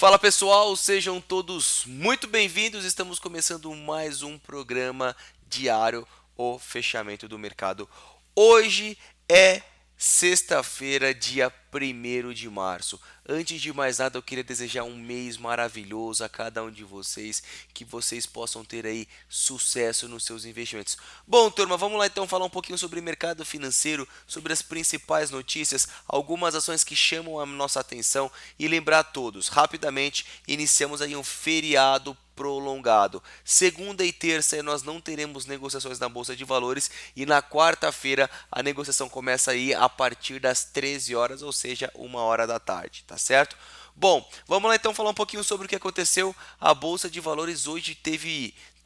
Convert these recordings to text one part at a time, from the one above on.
Fala pessoal, sejam todos muito bem-vindos. Estamos começando mais um programa diário, o fechamento do mercado. Hoje é sexta-feira, dia 1º de março. Antes de mais nada, eu queria desejar um mês maravilhoso a cada um de vocês, que vocês possam ter aí sucesso nos seus investimentos. Bom, turma, vamos lá então falar um pouquinho sobre mercado financeiro, sobre as principais notícias, algumas ações que chamam a nossa atenção e lembrar a todos, rapidamente, iniciamos aí um feriado prolongado. Segunda e terça nós não teremos negociações na Bolsa de Valores e na quarta-feira a negociação começa aí a partir das 13 horas, ou seja, 1 hora da tarde, tá certo? Bom, vamos lá então falar um pouquinho sobre o que aconteceu. A Bolsa de Valores hoje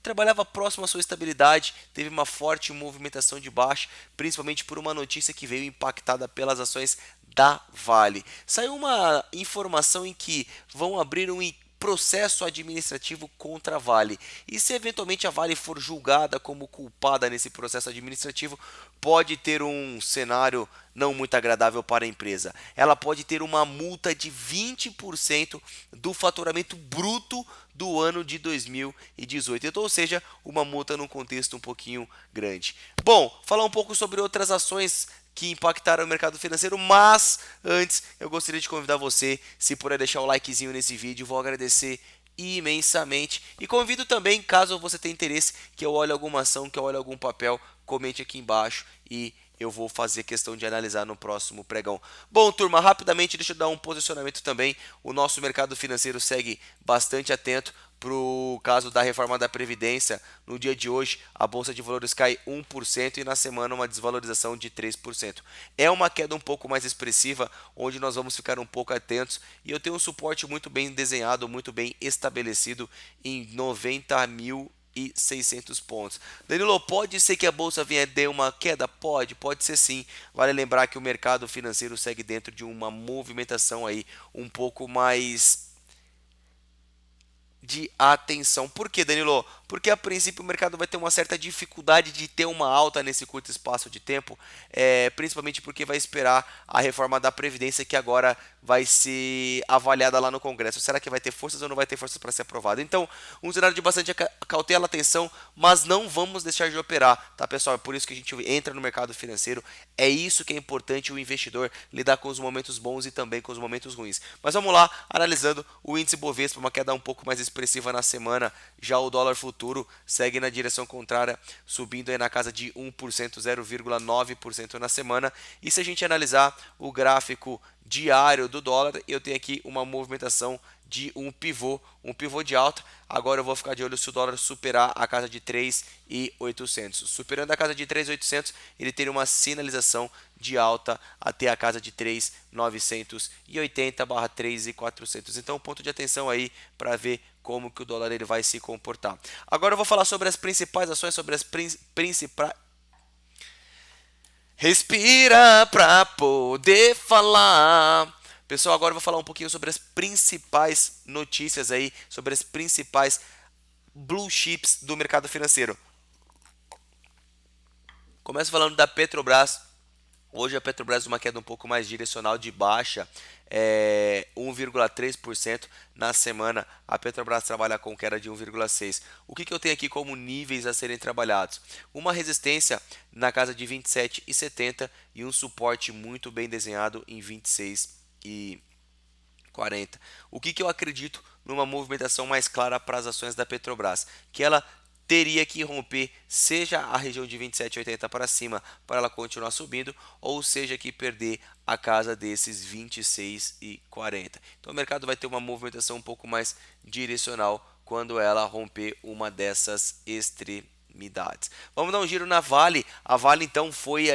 trabalhava próximo à sua estabilidade, teve uma forte movimentação de baixa, principalmente por uma notícia que veio impactada pelas ações da Vale. Saiu uma informação em que vão abrir um processo administrativo contra a Vale. E se eventualmente a Vale for julgada como culpada nesse processo administrativo, pode ter um cenário não muito agradável para a empresa. Ela pode ter uma multa de 20% do faturamento bruto do ano de 2018. Então, ou seja, uma multa num contexto um pouquinho grande. Bom, falar um pouco sobre outras ações que impactaram o mercado financeiro, mas antes eu gostaria de convidar você, se puder deixar o likezinho nesse vídeo, vou agradecer imensamente e convido também, caso você tenha interesse, que eu olhe alguma ação, que eu olhe algum papel, comente aqui embaixo e eu vou fazer questão de analisar no próximo pregão. Bom, turma, rapidamente deixa eu dar um posicionamento também. O nosso mercado financeiro segue bastante atento para o caso da reforma da Previdência. No dia de hoje, a Bolsa de Valores cai 1% e na semana uma desvalorização de 3%. É uma queda um pouco mais expressiva, onde nós vamos ficar um pouco atentos. E eu tenho um suporte muito bem desenhado, muito bem estabelecido em 90.600 pontos. Danilo, pode ser que a bolsa venha de uma queda? Pode ser sim. Vale lembrar que o mercado financeiro segue dentro de uma movimentação aí um pouco mais de atenção. Por que, Danilo? Porque a princípio o mercado vai ter uma certa dificuldade de ter uma alta nesse curto espaço de tempo, principalmente porque vai esperar a reforma da Previdência que agora vai ser avaliada lá no Congresso. Será que vai ter forças ou não vai ter forças para ser aprovada? Então, um cenário de bastante cautela, atenção, mas não vamos deixar de operar, tá, pessoal? É por isso que a gente entra no mercado financeiro. É isso que é importante o investidor lidar com os momentos bons e também com os momentos ruins. Mas vamos lá, analisando o índice Bovespa, uma queda um pouco mais expressiva na semana. Já o dólar futuro segue na direção contrária, subindo aí na casa de 1%, 0,9% na semana. E se a gente analisar o gráfico diário do dólar, eu tenho aqui uma movimentação de um pivô de alta. Agora eu vou ficar de olho se o dólar superar a casa de 3.800. Superando a casa de 3.800, ele teria uma sinalização de alta até a casa de 3.980/3.400. Então, ponto de atenção aí para ver como que o dólar ele vai se comportar. Agora eu vou falar sobre as principais ações, sobre as principais. Respira para poder falar. Pessoal, agora eu vou falar um pouquinho sobre as principais notícias aí, sobre as principais blue chips do mercado financeiro. Começo falando da Petrobras. Hoje a Petrobras uma queda um pouco mais direcional de baixa, 1,3% na semana. A Petrobras trabalha com queda de 1,6%. O que eu tenho aqui como níveis a serem trabalhados? Uma resistência na casa de 27,70 e um suporte muito bem desenhado em 26,40. O que eu acredito numa movimentação mais clara para as ações da Petrobras? Que ela teria que romper seja a região de 27,80 para cima para ela continuar subindo, ou seja que perder a casa desses 26,40. Então o mercado vai ter uma movimentação um pouco mais direcional quando ela romper uma dessas extremidades. Vamos dar um giro na Vale. A Vale então foi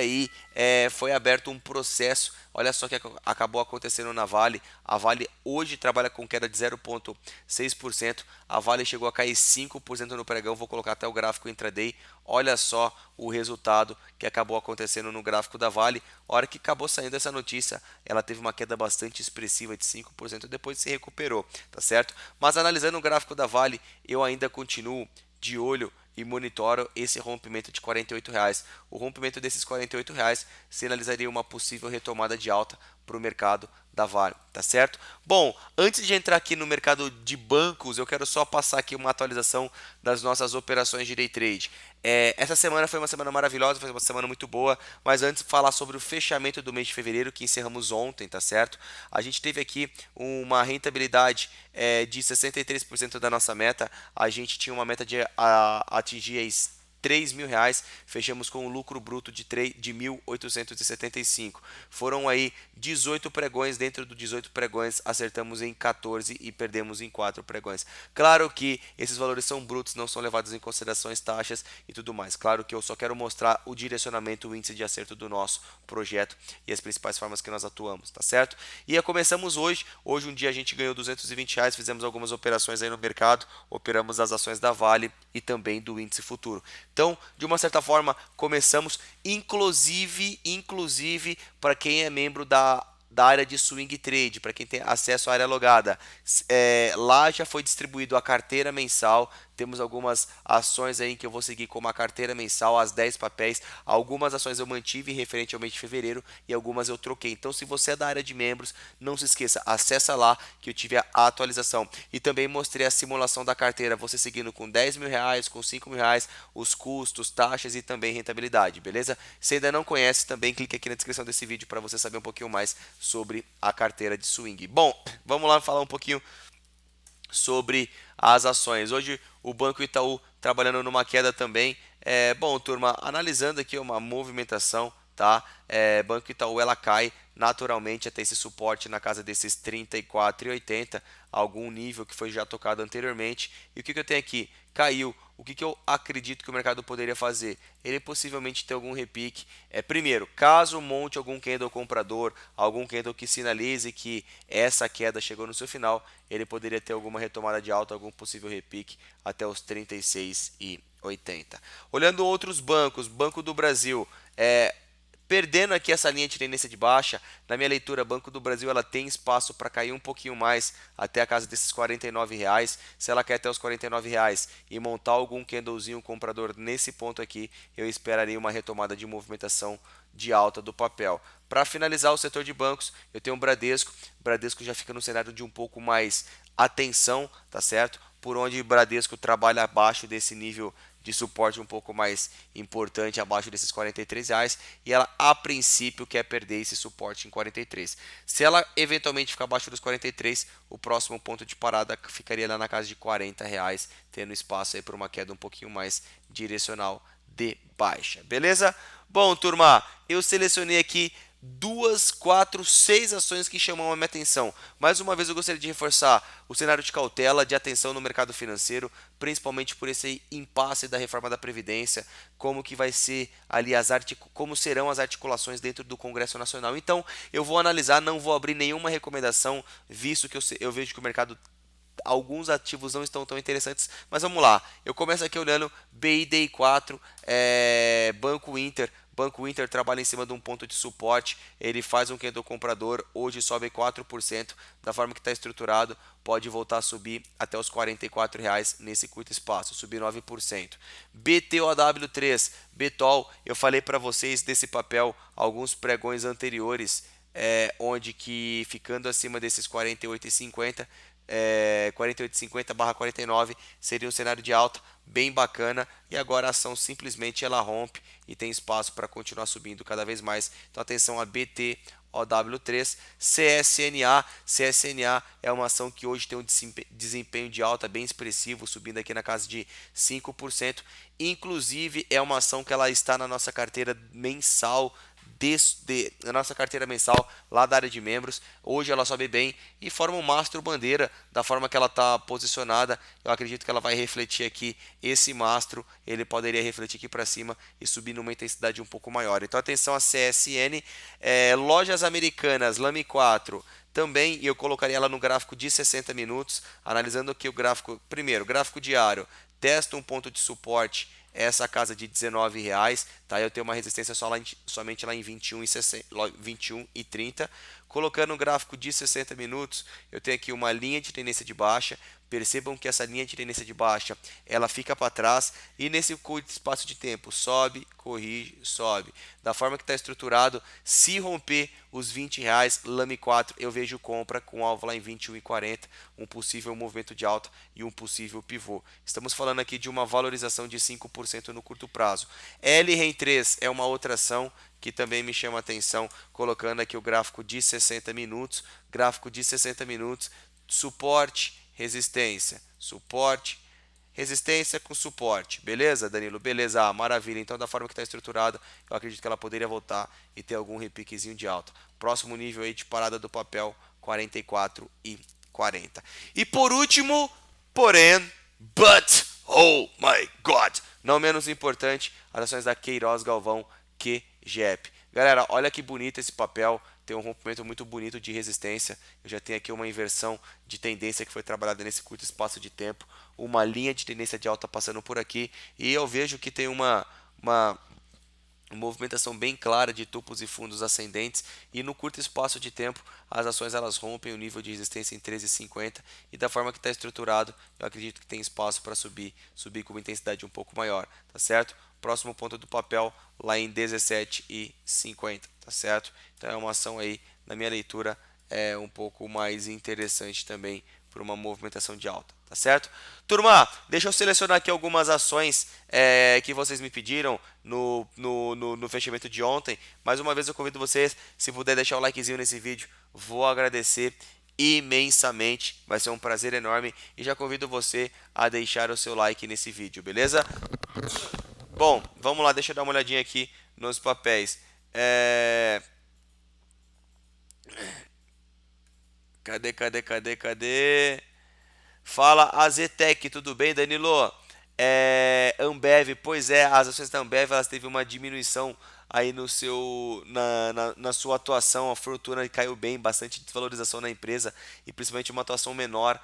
aberto um processo. Olha só o que acabou acontecendo na Vale. A Vale hoje trabalha com queda de 0,6%. A Vale chegou a cair 5% no pregão. Vou colocar até o gráfico intraday. Olha só o resultado que acabou acontecendo no gráfico da Vale. A hora que acabou saindo essa notícia, ela teve uma queda bastante expressiva de 5%, depois se recuperou, tá certo? Mas analisando o gráfico da Vale, eu ainda continuo de olho e monitoro esse rompimento de R$ 48. O rompimento desses R$ 48 sinalizaria uma possível retomada de alta para o mercado da Vale, tá certo? Bom, antes de entrar aqui no mercado de bancos, eu quero só passar aqui uma atualização das nossas operações de day trade. Essa semana foi uma semana maravilhosa, foi uma semana muito boa, mas antes de falar sobre o fechamento do mês de fevereiro, que encerramos ontem, tá certo? A gente teve aqui uma rentabilidade de 63% da nossa meta. A gente tinha uma meta de atingir R$ 3.000, fechamos com um lucro bruto de 1.875. Foram aí 18 pregões, dentro dos 18 pregões acertamos em 14 e perdemos em 4 pregões. Claro que esses valores são brutos, não são levados em consideração as taxas e tudo mais. Claro que eu só quero mostrar o direcionamento, o índice de acerto do nosso projeto e as principais formas que nós atuamos, tá certo? E começamos hoje um dia a gente ganhou R$ 220, fizemos algumas operações aí no mercado, operamos as ações da Vale e também do índice futuro. Então, de uma certa forma, começamos, inclusive para quem é membro da área de swing trade, para quem tem acesso à área logada. Lá já foi distribuído a carteira mensal. Temos algumas ações aí que eu vou seguir como a carteira mensal, as 10 papéis. Algumas ações eu mantive referente ao mês de fevereiro e algumas eu troquei. Então, se você é da área de membros, não se esqueça, acessa lá que eu tive a atualização. E também mostrei a simulação da carteira, você seguindo com R$ 10.000, com R$ 5.000, os custos, taxas e também rentabilidade, beleza? Se ainda não conhece, também clique aqui na descrição desse vídeo para você saber um pouquinho mais sobre a carteira de swing. Bom, vamos lá falar um pouquinho sobre as ações. Hoje o Banco Itaú trabalhando numa queda também. Bom, turma, analisando aqui uma movimentação, tá? Banco Itaú ela cai naturalmente até esse suporte na casa desses 34,80, algum nível que foi já tocado anteriormente. E o que eu tenho aqui? Caiu. O que eu acredito que o mercado poderia fazer? Ele possivelmente ter algum repique. Primeiro, caso monte algum candle comprador, algum candle que sinalize que essa queda chegou no seu final, ele poderia ter alguma retomada de alta, algum possível repique até os 36,80. Olhando outros bancos, Banco do Brasil, perdendo aqui essa linha de tendência de baixa, na minha leitura, Banco do Brasil ela tem espaço para cair um pouquinho mais até a casa desses R$ 49. Se ela cair até os R$ 49 e montar algum candlezinho comprador nesse ponto aqui, eu esperaria uma retomada de movimentação de alta do papel. Para finalizar o setor de bancos, eu tenho o Bradesco. Bradesco já fica no cenário de um pouco mais atenção, tá certo? Por onde o Bradesco trabalha abaixo desse nível de suporte um pouco mais importante, abaixo desses R$ 43, e ela a princípio quer perder esse suporte em 43. Se ela eventualmente ficar abaixo dos 43, o próximo ponto de parada ficaria lá na casa de R$ 40, tendo espaço aí para uma queda um pouquinho mais direcional de baixa. Beleza? Bom, turma, eu selecionei aqui 2, 4, 6 ações que chamam a minha atenção. Mais uma vez eu gostaria de reforçar o cenário de cautela, de atenção no mercado financeiro, principalmente por esse impasse da reforma da Previdência, como que vai ser ali como serão as articulações dentro do Congresso Nacional. Então, eu vou analisar, não vou abrir nenhuma recomendação, visto que eu vejo que o mercado alguns ativos não estão tão interessantes, mas vamos lá. Eu começo aqui olhando BID4, Banco Inter. Banco Inter trabalha em cima de um ponto de suporte, ele faz um candle comprador, hoje sobe 4%, da forma que está estruturado, pode voltar a subir até os R$ 44 nesse curto espaço, subir 9%. BTOW3, Betol, eu falei para vocês desse papel alguns pregões anteriores, onde que ficando acima desses 48,50, 48,50/49 seria um cenário de alta bem bacana, e agora a ação simplesmente ela rompe e tem espaço para continuar subindo cada vez mais. Então atenção a BTOW3. CSNA é uma ação que hoje tem um desempenho de alta bem expressivo, subindo aqui na casa de 5%. Inclusive é uma ação que ela está na nossa carteira mensal, na nossa carteira mensal lá da área de membros. Hoje ela sobe bem e forma um mastro bandeira. Da forma que ela está posicionada, eu acredito que ela vai refletir aqui esse mastro, ele poderia refletir aqui para cima e subir numa intensidade um pouco maior. Então atenção a CSN. Lojas Americanas, Lame 4, também eu colocaria ela no gráfico de 60 minutos, analisando aqui o gráfico. Primeiro, gráfico diário, testa um ponto de suporte, essa casa de R$ 19, tá? Eu tenho uma resistência somente lá em 21,30. Colocando um gráfico de 60 minutos, eu tenho aqui uma linha de tendência de baixa. Percebam que essa linha de tendência de baixa, ela fica para trás e nesse curto espaço de tempo sobe, corrige, sobe. Da forma que está estruturado, se romper os R$ 20, Lame 4, eu vejo compra com alvo lá em 21,40, um possível movimento de alta e um possível pivô. Estamos falando aqui de uma valorização de 5% no curto prazo. LREM3 é uma outra ação que também me chama a atenção, colocando aqui o gráfico de 60 minutos, suporte, resistência, suporte, resistência com suporte, beleza, Danilo? Beleza, maravilha. Então, da forma que está estruturada, eu acredito que ela poderia voltar e ter algum repiquezinho de alta. Próximo nível aí de parada do papel, 44,40. E por último, porém, oh my God, não menos importante, as ações da Queiroz Galvão, QGEP. Galera, olha que bonito esse papel, tem um rompimento muito bonito de resistência. Eu já tenho aqui uma inversão de tendência que foi trabalhada nesse curto espaço de tempo, uma linha de tendência de alta passando por aqui, e eu vejo que tem uma movimentação bem clara de topos e fundos ascendentes, e no curto espaço de tempo as ações elas rompem o nível de resistência em 13,50, e da forma que está estruturado, eu acredito que tem espaço para subir com uma intensidade um pouco maior, tá certo? Próximo ponto do papel lá em 17,50, tá certo? Então é uma ação aí, na minha leitura, é um pouco mais interessante também por uma movimentação de alta, tá certo? Turma, deixa eu selecionar aqui algumas ações que vocês me pediram no fechamento de ontem. Mais uma vez eu convido vocês, se puder deixar o likezinho nesse vídeo, vou agradecer imensamente, vai ser um prazer enorme, e já convido você a deixar o seu like nesse vídeo, beleza? Bom, vamos lá, deixa eu dar uma olhadinha aqui nos papéis. Cadê? Fala Azetec, tudo bem, Danilo? Ambev, pois é, as ações da Ambev elas teve uma diminuição aí no seu na sua atuação, a fortuna caiu bem, bastante desvalorização na empresa e principalmente uma atuação menor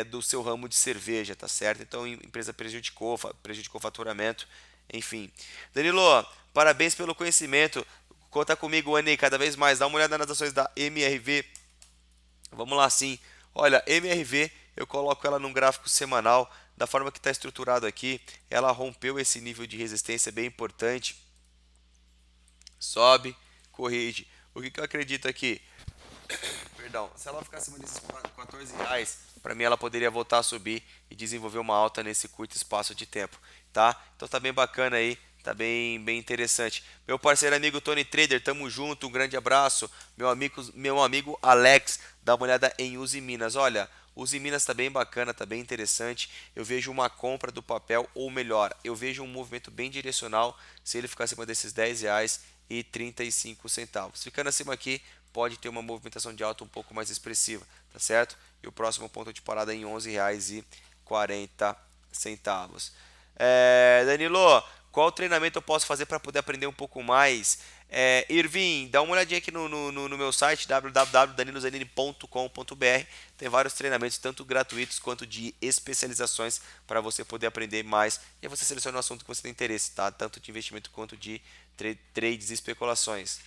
do seu ramo de cerveja, tá certo? Então a empresa prejudicou o faturamento, enfim. Danilo, parabéns pelo conhecimento, conta comigo, Anny, cada vez mais, dá uma olhada nas ações da MRV. Vamos lá sim. Olha, MRV, eu coloco ela num gráfico semanal, da forma que está estruturado aqui, ela rompeu esse nível de resistência bem importante. Sobe, corrige. O que eu acredito aqui? Perdão, se ela ficar acima desses R$ 14, para mim ela poderia voltar a subir e desenvolver uma alta nesse curto espaço de tempo, tá? Então tá bem bacana aí, tá bem interessante. Meu parceiro amigo Tony Trader, tamo junto, um grande abraço. Meu amigo Alex, dá uma olhada em Uzi Minas. Olha, Uzi Minas tá bem bacana, tá bem interessante. Eu vejo uma compra do papel, ou melhor, eu vejo um movimento bem direcional se ele ficar acima desses R$ 10,35. Ficando acima aqui, pode ter uma movimentação de alta um pouco mais expressiva, tá certo? E o próximo ponto de parada em R$ 11,40. Danilo, qual treinamento eu posso fazer para poder aprender um pouco mais? Irving, dá uma olhadinha aqui no meu site www.danilozanini.com.br. Tem vários treinamentos, tanto gratuitos quanto de especializações, para você poder aprender mais. E aí você seleciona o assunto que você tem interesse, tá? Tanto de investimento quanto de trades e especulações.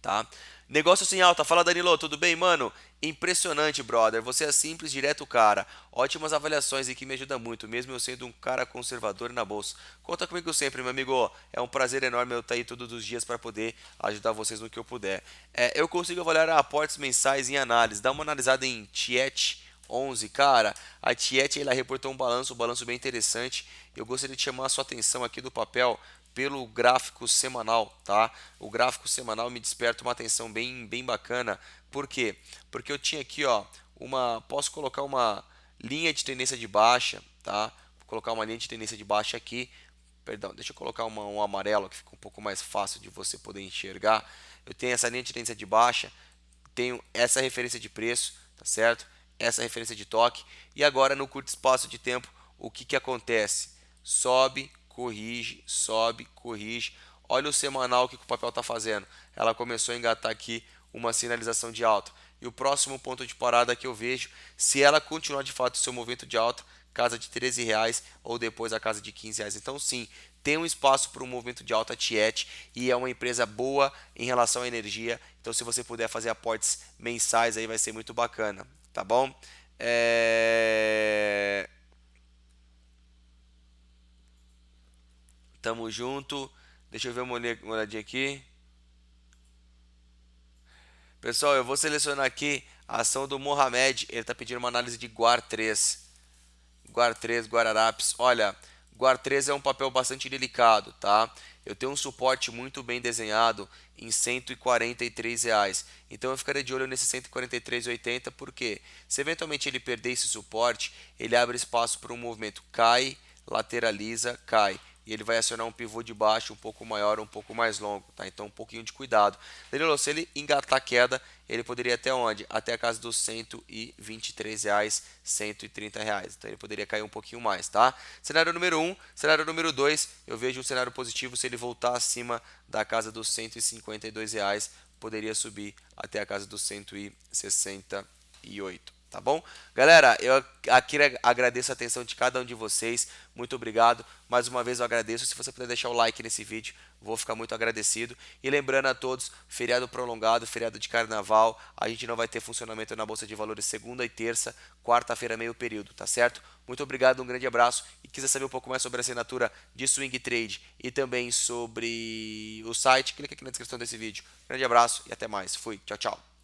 Tá? Negócio sem alta, fala Danilo, tudo bem, mano? Impressionante, brother. Você é simples, direto, cara. Ótimas avaliações e que me ajuda muito, mesmo eu sendo um cara conservador na bolsa. Conta comigo sempre, meu amigo. É um prazer enorme eu estar aí todos os dias para poder ajudar vocês no que eu puder. Eu consigo avaliar aportes mensais em análise. Dá uma analisada em Tiet 11, cara. A Tiet ela reportou um balanço bem interessante. Eu gostaria de chamar a sua atenção aqui do papel pelo gráfico semanal, tá? O gráfico semanal me desperta uma atenção bem bacana. Por quê? Porque eu tinha aqui, ó, posso colocar uma linha de tendência de baixa, tá? Vou colocar uma linha de tendência de baixa aqui. Perdão, deixa eu colocar um amarelo que fica um pouco mais fácil de você poder enxergar. Eu tenho essa linha de tendência de baixa, tenho essa referência de preço, tá certo? Essa referência de toque. E agora no curto espaço de tempo, o que acontece? Sobe, corrige, sobe, corrige. Olha o semanal que o papel está fazendo. Ela começou a engatar aqui uma sinalização de alta. E o próximo ponto de parada que eu vejo, se ela continuar de fato o seu movimento de alta, casa de R$ 13 ou depois a casa de R$ 15. Então sim, tem um espaço para um movimento de alta tiete e é uma empresa boa em relação à energia. Então, se você puder fazer aportes mensais, aí vai ser muito bacana, tá bom? Tamo junto. Deixa eu ver uma olhadinha aqui. Pessoal, eu vou selecionar aqui a ação do Mohamed. Ele está pedindo uma análise de Guar 3. Guar 3, Guararapes. Olha, Guar 3 é um papel bastante delicado, tá? Eu tenho um suporte muito bem desenhado em R$ 143. Então eu ficaria de olho nesse 143,80, porque se eventualmente ele perder esse suporte, ele abre espaço para um movimento cai, lateraliza, cai. E ele vai acionar um pivô de baixo um pouco maior, um pouco mais longo, tá? Então um pouquinho de cuidado. Danilo, se ele engatar queda, ele poderia ir até onde? Até a casa dos R$ 123, R$ 130. Então ele poderia cair um pouquinho mais, tá? Cenário número 1, cenário número 2, eu vejo um cenário positivo se ele voltar acima da casa dos R$ 152, poderia subir até a casa dos 168. Tá bom? Galera, eu aqui agradeço a atenção de cada um de vocês. Muito obrigado. Mais uma vez eu agradeço. Se você puder deixar o like nesse vídeo, vou ficar muito agradecido. E lembrando a todos, feriado prolongado, feriado de carnaval, a gente não vai ter funcionamento na Bolsa de Valores segunda e terça, quarta-feira meio período, tá certo? Muito obrigado, um grande abraço. E quiser saber um pouco mais sobre a assinatura de Swing Trade e também sobre o site, clica aqui na descrição desse vídeo. Grande abraço e até mais. Fui. Tchau, tchau.